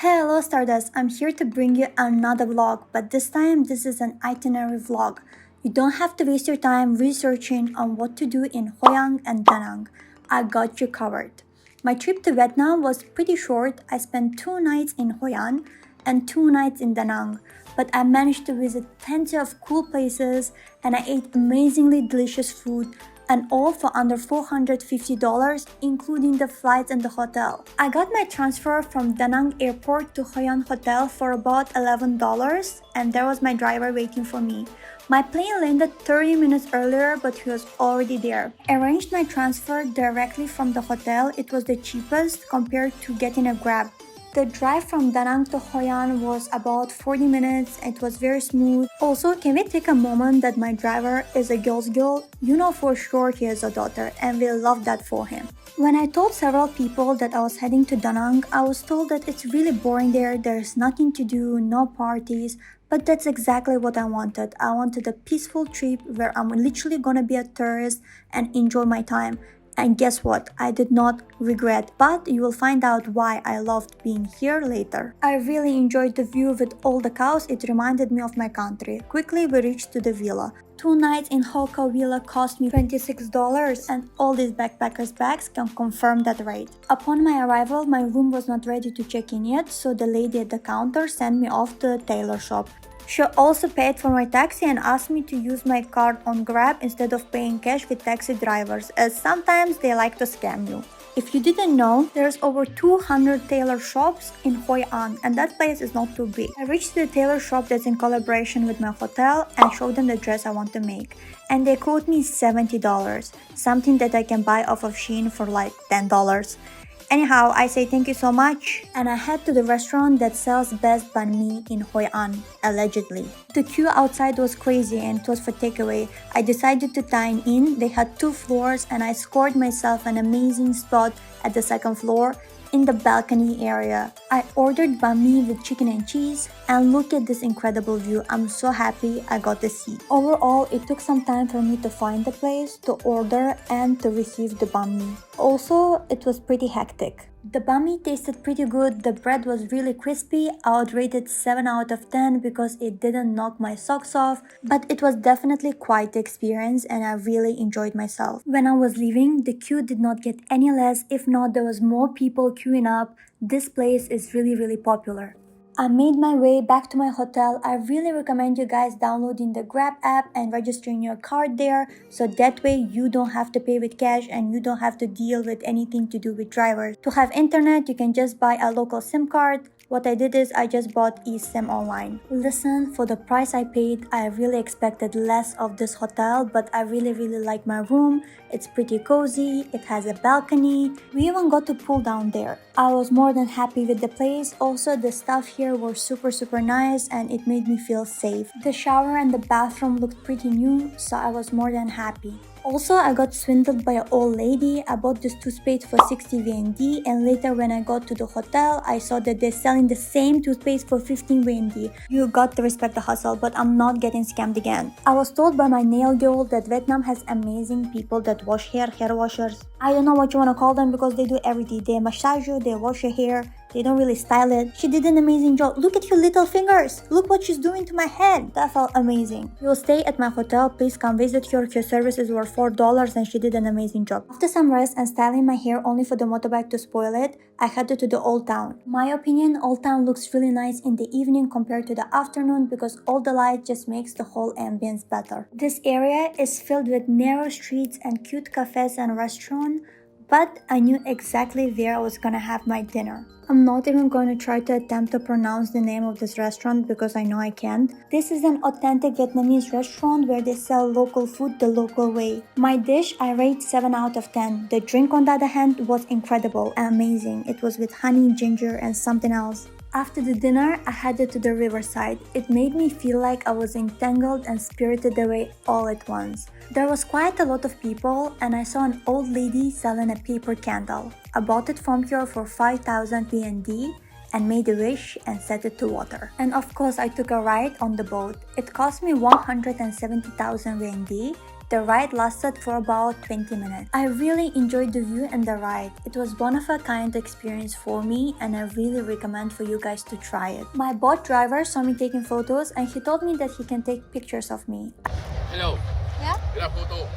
Hello Stardust, I'm here to bring you another vlog, but this time this is an itinerary vlog. You don't have to waste your time researching on what to do in Hoi An and Da Nang. I got you covered. My trip to Vietnam was pretty short. I spent 2 nights in Hoi An and 2 nights in Da Nang, but I managed to visit plenty of cool places and I ate amazingly delicious food, and all for under $450, including the flights and the hotel. I got my transfer from Da Nang airport to Hoi An hotel for about $11, and there was my driver waiting for me. My plane landed 30 minutes earlier, but he was already there. I arranged my transfer directly from the hotel. It was the cheapest compared to getting a Grab. The drive from Da Nang to Hoi An was about 40 minutes. It was very smooth. Also, can we take a moment that my driver is a girl's girl? You know for sure he has a daughter, and we love that for him. When I told several people that I was heading to Da Nang, I was told that it's really boring there, there's nothing to do, no parties. But that's exactly what I wanted. I wanted a peaceful trip where I'm literally gonna be a tourist and enjoy my time. And guess what? I did not regret, but you will find out why I loved being here later. I really enjoyed the view with all the cows. It reminded me of my country. Quickly we reached to the villa. 2 nights in Hoka Villa cost me $26, and all these backpackers' bags can confirm that rate. Upon my arrival, my room was not ready to check in yet, so the lady at the counter sent me off to the tailor shop. She also paid for my taxi and asked me to use my card on Grab instead of paying cash with taxi drivers, as sometimes they like to scam you. If you didn't know, there's over 200 tailor shops in Hoi An, and that place is not too big. I reached the tailor shop that's in collaboration with my hotel and showed them the dress I want to make, and they quote me $70, something that I can buy off of Shein for like $10. Anyhow, I say thank you so much, and I head to the restaurant that sells best banh mi in Hoi An, allegedly. The queue outside was crazy and it was for takeaway. I decided to dine in. They had 2 floors and I scored myself an amazing spot at the 2nd floor in the balcony area. I ordered banh mi with chicken and cheese, and look at this incredible view. I'm so happy I got the seat. Overall, it took some time for me to find the place, to order, and to receive the banh mi. Also, it was pretty hectic. The banh mi tasted pretty good. The bread was really crispy. I would rate it 7 out of 10 because it didn't knock my socks off, but it was definitely quite the experience and I really enjoyed myself. When I was leaving, the queue did not get any less. If not, there was more people queuing up. This place is really popular. I made my way back to my hotel. I really recommend you guys downloading the Grab app and registering your card there, so that way you don't have to pay with cash and you don't have to deal with anything to do with drivers. To have internet, you can just buy a local SIM card. What I did is I just bought eSIM online. Listen, for the price I paid, I really expected less of this hotel, but I really like my room. It's pretty cozy, it has a balcony. We even got to pull down there. I was more than happy with the place. Also, the staff here were super nice and it made me feel safe. The shower and the bathroom looked pretty new, so I was more than happy. Also, I got swindled by an old lady. I bought this toothpaste for 60 VND, and later when I got to the hotel, I saw that they're selling the same toothpaste for 15 VND. You got to respect the hustle, but I'm not getting scammed again. I was told by my nail girl that Vietnam has amazing people that wash hair washers. I don't know what you want to call them because they do everything. They massage you, they wash your hair. They don't really style it. She did an amazing job. Look at your little fingers. Look what she's doing to my head. That felt amazing. You'll stay at my hotel. Please come visit her. Her services were $4 and she did an amazing job. After some rest and styling my hair only for the motorbike to spoil it, I headed to the Old Town. My opinion, Old Town looks really nice in the evening compared to the afternoon because all the light just makes the whole ambience better. This area is filled with narrow streets and cute cafes and restaurants, but I knew exactly where I was gonna have my dinner. I'm not even going to try to attempt to pronounce the name of this restaurant because I know I can't. This is an authentic Vietnamese restaurant where they sell local food the local way. My dish, I rate 7 out of 10. The drink on the other hand was incredible and amazing. It was with honey, ginger, and something else. After the dinner, I headed to the riverside. It made me feel like I was entangled and spirited away all at once. There was quite a lot of people and I saw an old lady selling a paper candle. I bought it from her for 5,000 VND and made a wish and set it to water. And of course, I took a ride on the boat. It cost me 170,000 VND The ride lasted for about 20 minutes. I really enjoyed the view and the ride. It was one of a kind experience for me and I really recommend for you guys to try it. My boat driver saw me taking photos and he told me that he can take pictures of me. Hello. Yeah? Get a photo.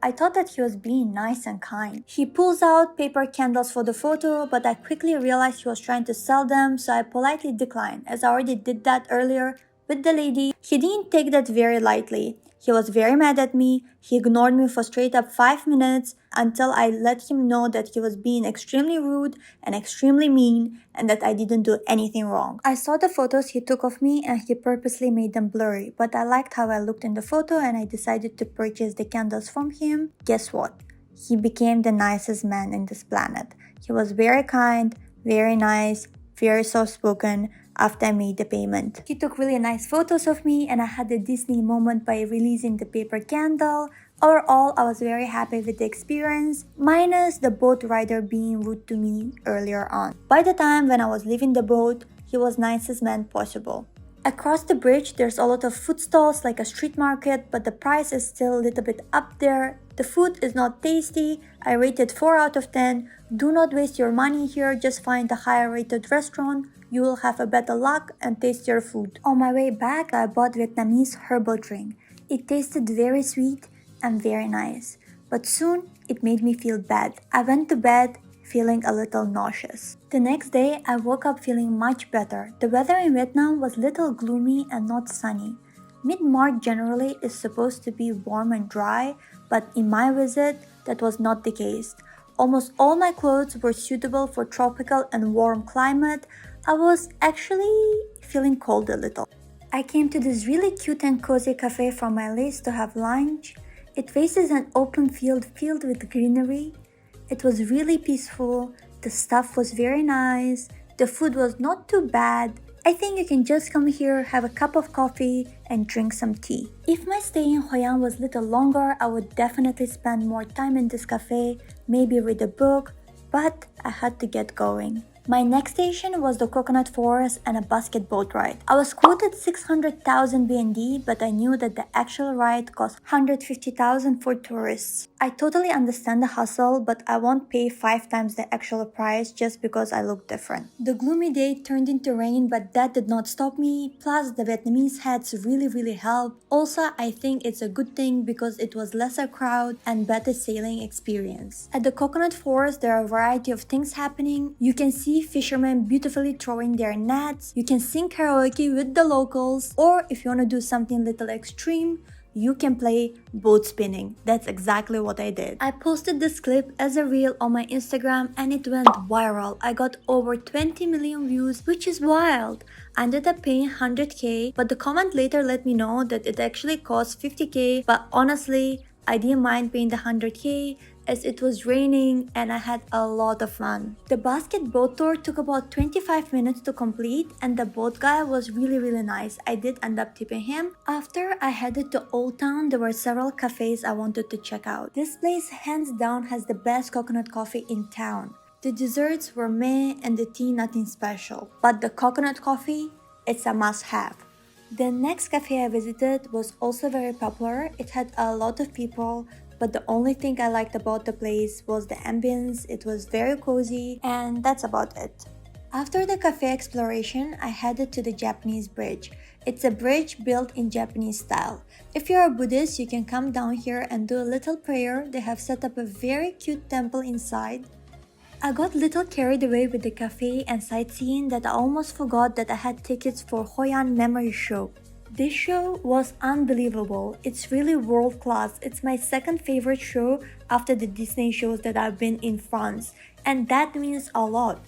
I thought that he was being nice and kind. He pulls out paper candles for the photo, but I quickly realized he was trying to sell them, so I politely declined, as I already did that earlier with the lady. He didn't take that very lightly. He was very mad at me. He ignored me for straight up 5 minutes until I let him know that he was being extremely rude and extremely mean and that I didn't do anything wrong. I saw the photos he took of me and he purposely made them blurry, but I liked how I looked in the photo and I decided to purchase the candles from him. Guess what? He became the nicest man in this planet. He was very kind, very nice, very soft-spoken after I made the payment. He took really nice photos of me and I had a Disney moment by releasing the paper candle. Overall, I was very happy with the experience, minus the boat rider being rude to me earlier on. By the time when I was leaving the boat, he was nicest man possible. Across the bridge, there's a lot of food stalls like a street market, but the price is still a little bit up there. The food is not tasty. I rated 4 out of 10. Do not waste your money here, just find a higher rated restaurant. You will have a better luck and tastier food. On my way back, I bought Vietnamese herbal drink. It tasted very sweet and very nice, but soon it made me feel bad. I went to bed feeling a little nauseous. The next day, I woke up feeling much better. The weather in Vietnam was little gloomy and not sunny. Mid-March generally is supposed to be warm and dry, but in my visit, that was not the case. Almost all my clothes were suitable for tropical and warm climate. I was actually feeling cold a little. I came to this really cute and cozy cafe from my list to have lunch. It faces an open field filled with greenery. It was really peaceful, the stuff was very nice, the food was not too bad. I think you can just come here, have a cup of coffee and drink some tea. If my stay in Hoi An was a little longer, I would definitely spend more time in this cafe, maybe read a book, but I had to get going. My next station was the coconut forest and a basket boat ride. I was quoted 600,000 BND, but I knew that the actual ride cost 150,000 for tourists. I totally understand the hustle, but I won't pay 5 times the actual price just because I look different. The gloomy day turned into rain, but that did not stop me. Plus, the Vietnamese hats really helped. Also, I think it's a good thing because it was lesser crowd and better sailing experience. At the coconut forest, there are a variety of things happening. You can see fishermen beautifully throwing their nets, you can sing karaoke with the locals, or if you want to do something little extreme, you can play boat spinning. That's exactly what I did. I posted this clip as a reel on my Instagram and it went viral. I got over 20 million views, which is wild. I ended up paying 100k, but the comment later let me know that it actually cost 50k, but honestly, I didn't mind paying the 100k as it was raining and I had a lot of fun. The basket boat tour took about 25 minutes to complete and the boat guy was really nice. I did end up tipping him. After I headed to Old Town, there were several cafes I wanted to check out. This place hands down has the best coconut coffee in town. The desserts were meh and the tea nothing special, but the coconut coffee, it's a must-have. The next cafe I visited was also very popular. It had a lot of people, but the only thing I liked about the place was the ambience. It was very cozy and that's about it. After the cafe exploration, I headed to the Japanese bridge. It's a bridge built in Japanese style. If you're a Buddhist, you can come down here and do a little prayer. They have set up a very cute temple inside. I got a little carried away with the cafe and sightseeing that I almost forgot that I had tickets for Hoi An Memories show. This show was unbelievable. It's really world class. It's my second favorite show after the Disney shows that I've been in France, and that means a lot.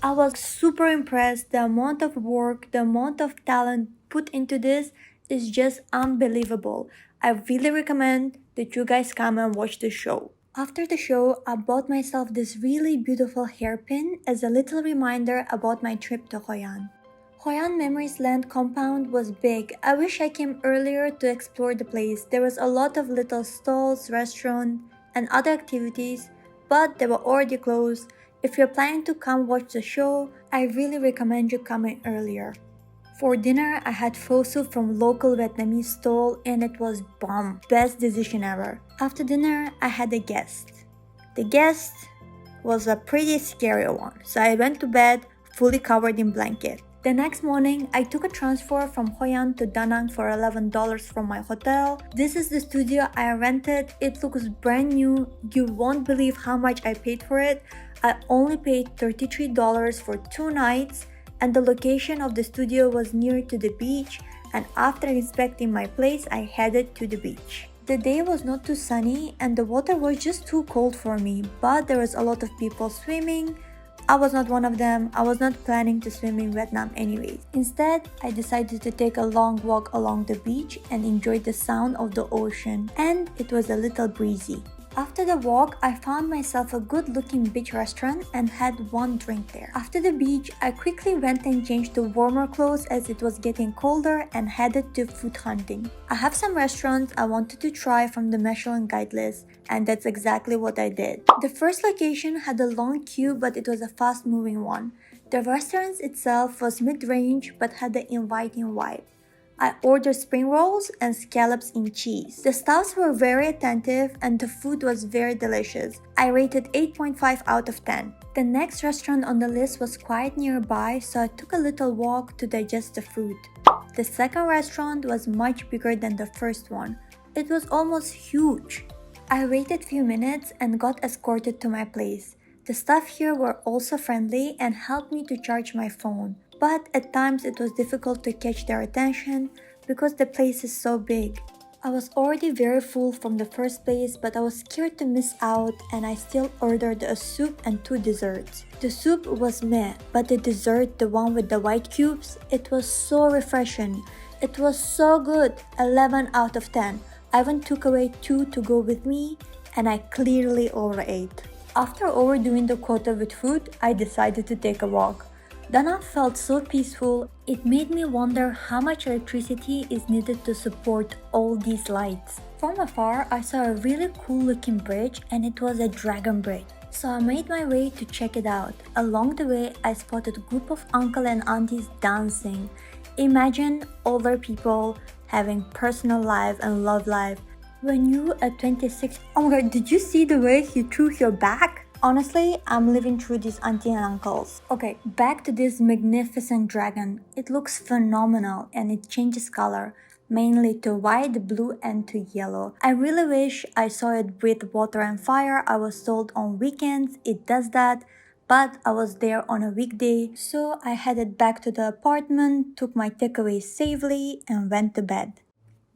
I was super impressed. The amount of work, the amount of talent put into this is just unbelievable. I really recommend that you guys come and watch the show. After the show, I bought myself this really beautiful hairpin as a little reminder about my trip to Hoi An. Hoi An Memories Land compound was big. I wish I came earlier to explore the place. There was a lot of little stalls, restaurants, and other activities, but they were already closed. If you're planning to come watch the show, I really recommend you coming earlier. For dinner, I had pho soup from local Vietnamese stall and it was bomb. Best decision ever. After dinner, I had a guest. The guest was a pretty scary one, so I went to bed fully covered in blanket. The next morning, I took a transfer from Hoi An to Da Nang for $11 from my hotel. This is the studio I rented. It looks brand new. You won't believe how much I paid for it. I only paid $33 for 2 nights, and the location of the studio was near to the beach, and after inspecting my place, I headed to the beach. The day was not too sunny and the water was just too cold for me, but there was a lot of people swimming. I was not one of them. I was not planning to swim in Vietnam anyways. Instead, I decided to take a long walk along the beach and enjoy the sound of the ocean, and it was a little breezy. After the walk, I found myself a good-looking beach restaurant and had one drink there. After the beach, I quickly went and changed to warmer clothes as it was getting colder and headed to food hunting. I have some restaurants I wanted to try from the Michelin guide list, and that's exactly what I did. The first location had a long queue, but it was a fast-moving one. The restaurant itself was mid-range but had an inviting vibe. I ordered spring rolls and scallops in cheese. The staffs were very attentive and the food was very delicious. I rated 8.5 out of 10. The next restaurant on the list was quite nearby, so I took a little walk to digest the food. The second restaurant was much bigger than the first one. It was almost huge. I waited few minutes and got escorted to my place. The staff here were also friendly and helped me to charge my phone. But at times it was difficult to catch their attention because the place is so big. I was already very full from the first place, but I was scared to miss out and I still ordered a soup and 2 desserts. The soup was meh, but the dessert, the one with the white cubes, it was so refreshing. It was so good, 11 out of 10. I even took away 2 to go with me and I clearly overate. After overdoing the quota with food, I decided to take a walk. Da Nang felt so peaceful, it made me wonder how much electricity is needed to support all these lights. From afar, I saw a really cool looking bridge and it was a dragon bridge. So I made my way to check it out. Along the way, I spotted a group of uncle and aunties dancing. Imagine older people having personal life and love life. When you at 26, oh my god, did you see the way he threw your back? Honestly, I'm living through these auntie and uncles. Okay, back to this magnificent dragon. It looks phenomenal and it changes color, mainly to white, blue and to yellow. I really wish I saw it with water and fire. I was told on weekends it does that, but I was there on a weekday, so I headed back to the apartment, took my takeaway safely and went to bed.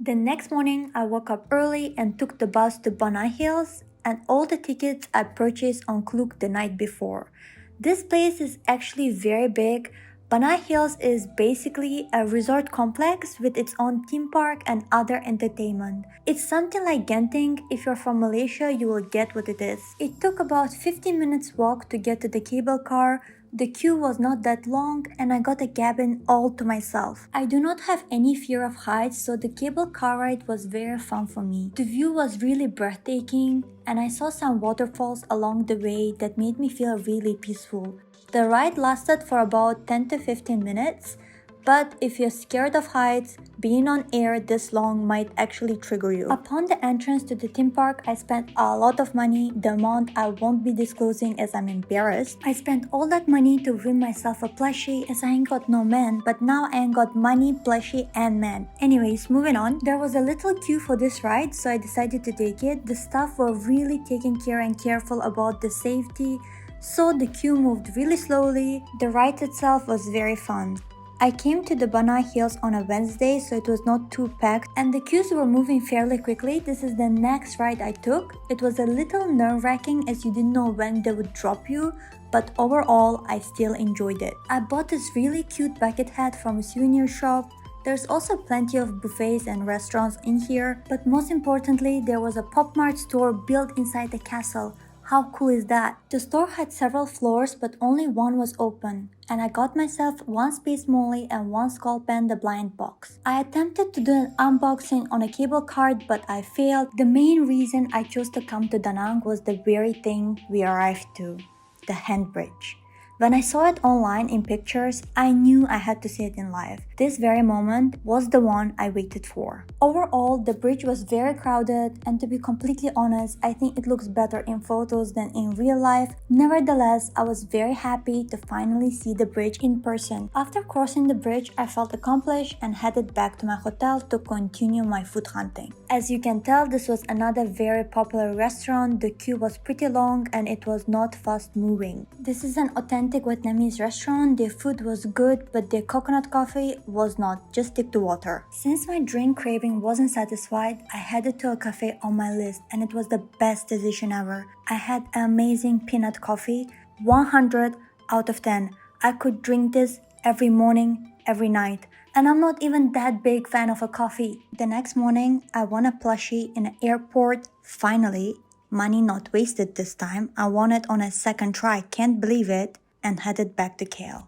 The next morning, I woke up early and took the bus to Banana Hills, and all the tickets I purchased on Klook the night before. This place is actually very big. Banana Hills is basically a resort complex with its own theme park and other entertainment. It's something like Genting. If you're from Malaysia, you will get what it is. It took about 15 minutes walk to get to the cable car. The queue was not that long and I got a cabin all to myself. I do not have any fear of heights, so the cable car ride was very fun for me. The view was really breathtaking and I saw some waterfalls along the way that made me feel really peaceful. The ride lasted for about 10 to 15 minutes, but if you're scared of heights, being on air this long might actually trigger you. Upon the entrance to the theme park, I spent a lot of money, the amount I won't be disclosing as I'm embarrassed. I spent all that money to win myself a plushie as I ain't got no man, but now I ain't got money, plushie and man. Anyways, moving on. There was a little queue for this ride, so I decided to take it. The staff were really taking care and careful about the safety, so the queue moved really slowly. The ride itself was very fun. I came to the Banana Hills on a Wednesday, so it was not too packed and the queues were moving fairly quickly. This is the next ride I took. It was a little nerve-wracking as you didn't know when they would drop you, but overall I still enjoyed it. I bought this really cute bucket hat from a souvenir shop. There's also plenty of buffets and restaurants in here, but most importantly there was a Pop Mart store built inside the castle. How cool is that? The store had several floors but only one was open, and I got myself 1 Space Molly and 1 Skull Pen the blind box. I attempted to do an unboxing on a cable card but I failed. The main reason I chose to come to Da Nang was the very thing we arrived to, the hand bridge. When I saw it online in pictures, I knew I had to see it in live. This very moment was the one I waited for. Overall, the bridge was very crowded, and to be completely honest, I think it looks better in photos than in real life. Nevertheless, I was very happy to finally see the bridge in person. After crossing the bridge, I felt accomplished and headed back to my hotel to continue my food hunting. As you can tell, this was another very popular restaurant. The queue was pretty long and it was not fast moving. This is an authentic Vietnamese restaurant. Their food was good, but their coconut coffee was not. Just stick to water. Since my drink craving wasn't satisfied, I headed to a cafe on my list and it was the best decision ever. I had amazing peanut coffee, 100 out of 10. I could drink this every morning, every night. And I'm not even that big fan of a coffee. The next morning, I won a plushie in an airport. Finally, money not wasted this time. I won it on a second try, can't believe it, and headed back to KL.